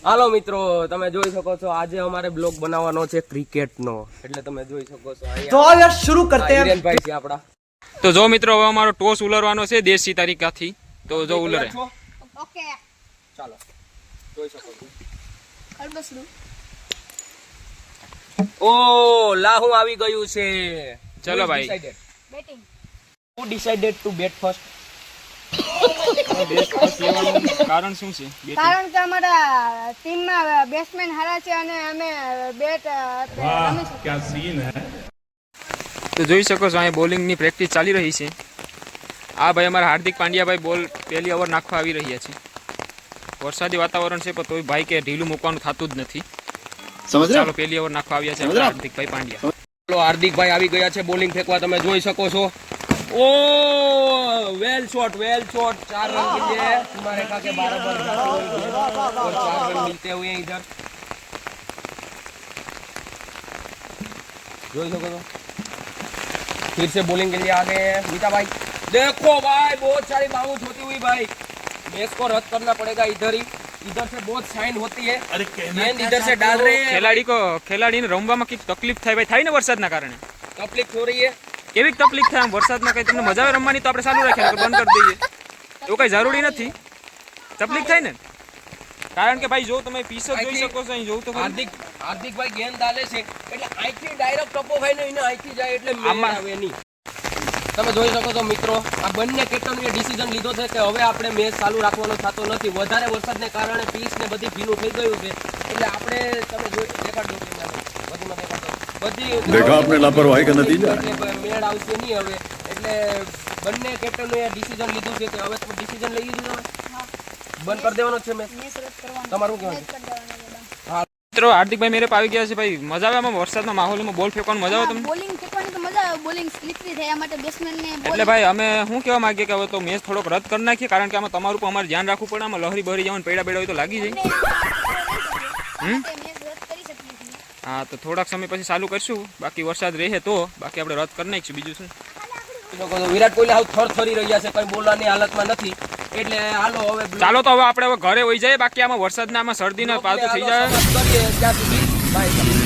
હાલો મિત્રો, તમે જોઈ શકો છો આજે અમારે બ્લોગ બનાવવાનો છે ક્રિકેટનો, એટલે તમે જોઈ શકો છો તો યાર શરૂ કરते हैं હિરેનભાઈ છે આપડા. તો જો મિત્રો હવે અમારો ટોસ ઉલરવાનો છે દેશી તરીકાથી. તો જો ઉલરે. ઓકે ચાલો જોઈ શકો છો. અલબસડું ઓ લાહુ આવી ગયું છે. ચલો ભાઈ. Batting Who decided to bet first? કારણ શું છે? કારણ કે અમારા ટીમમાં બેટ્સમેન હારા છે અને અમે બેટ રમી શકીએ. તો જોઈ શકો છો અહીં બોલિંગની પ્રેક્ટિસ ચાલી રહી છે. આ ભાઈ અમારા હાર્દિક પાંડ્યા ભાઈ બોલ પહેલી ઓવર નાખવા આવી રહ્યા છે. વરસાદી વાતાવરણ છે પણ તોય ભાઈ કે ઢીલું મૂકવાનું થતું જ નથી. ચાલો પહેલી ઓવર નાખવા આવ્યા છે અમારા હાર્દિકભાઈ પાંડ્યા. ચલો હાર્દિકભાઈ આવી ગયા છે બોલિંગ ફેંકવા, તમે જોઈ શકો છો. ओ वेल शॉट 4 रन के लिए तुम्हारे रेखा के बराबर जाते हुए और 4 रन मिलते हुए इधर जोई सको तो फिर से बॉलिंग के लिए आ गए हैं मीता भाई. देखो भाई बहुत सारी बाउंस होती हुई भाई, मैच को रद्द करना पड़ेगा. इधर से बहुत साइन होती है. गेंद इधर से डाल रहे हैं. ખેલાડીને રમવામાં કંઈક તકલીફ થાય ને વરસાદના કારણે. तकलीफ हो रही है. કેવી તકલીફ થાય વરસાદમાં? કઈ તમને મજા આવે રમવાની તો આપણે ચાલુ રાખીએ બંધ કરી દઈએ એવું કઈ જરૂરી નથી. તકલીફ થાય ને, કારણ કે ભાઈ જો તમે પીસ જોઈ શકો છો અહીં જોઉં તો હાર્દિકભાઈ ગેમ ડાલે છે એટલે અહીંથી ડાયરેક્ટ ટપો ખાઈને એને અહીંથી જાય એટલે મેળ આવે નહીં. તમે જોઈ શકો છો મિત્રો, આ બંને કેપ્ટનોએ ડિસિઝન લીધો છે કે હવે આપણે મેચ ચાલુ રાખવાનો થતો નથી. વધારે વરસાદને કારણે પીચ ને બધી ભીનું થઈ ગયું છે એટલે આપણે તમે દેખાડો વધુમાં દેખાડો બધી देखा आपने लापरवाही का नतीजा મેળ આવશે નહીં હવે. એટલે બંને કેપ્ટનોએ ડિસિઝન લીધું છે કે હવે તમે ડિસિઝન લઈ લીધું તમે બંધ કરી દેવાનો છે મેચ. મેચ રદ કરવાનો. તમારું કહેવાનું? રદ કરી દેવાનો બધા. મિત્રો હાર્દિકભાઈ મેરે આવી ગયા છે ભાઈ. મજા આવે આમાં વરસાદના માહોલમાં બોલ ફેંકવાનું મજા આવે તમને? બોલિંગ ફેંકવાની તો મજા આવે. બોલિંગ સ્લીપરી થાય આ માટે બેટ્સમેનને એટલે ભાઈ અમે શું કહેવા માંગીએ કે હવે તો મેચ થોડોક રદ કરી નાખીએ, કારણ કે આમાં તમારું પણ અમારે ધ્યાન રાખવું પડે. આમાં લહરી બહરી જવાનું પેડા બેડા હોય તો લાગી જાય. મેચ રદ કરી શકીએ છીએ. હા તો થોડાક સમય પછી ચાલુ કરશું, બાકી વરસાદ રહે તો બાકી આપણે રદ કરી નાખીશું. બીજું શું? વિરાટ કોહલી હાવ થરથરી રહ્યા છે, કઈ બોલવાની હાલતમાં નથી. એટલે હાલો હવે ચાલો તો હવે આપણે હવે ઘરે વહી જાય. બાકી આમાં વરસાદના આમાં શરદીના પાલતુ થઈ જાય. કરીએ ત્યાં સુધી બાય.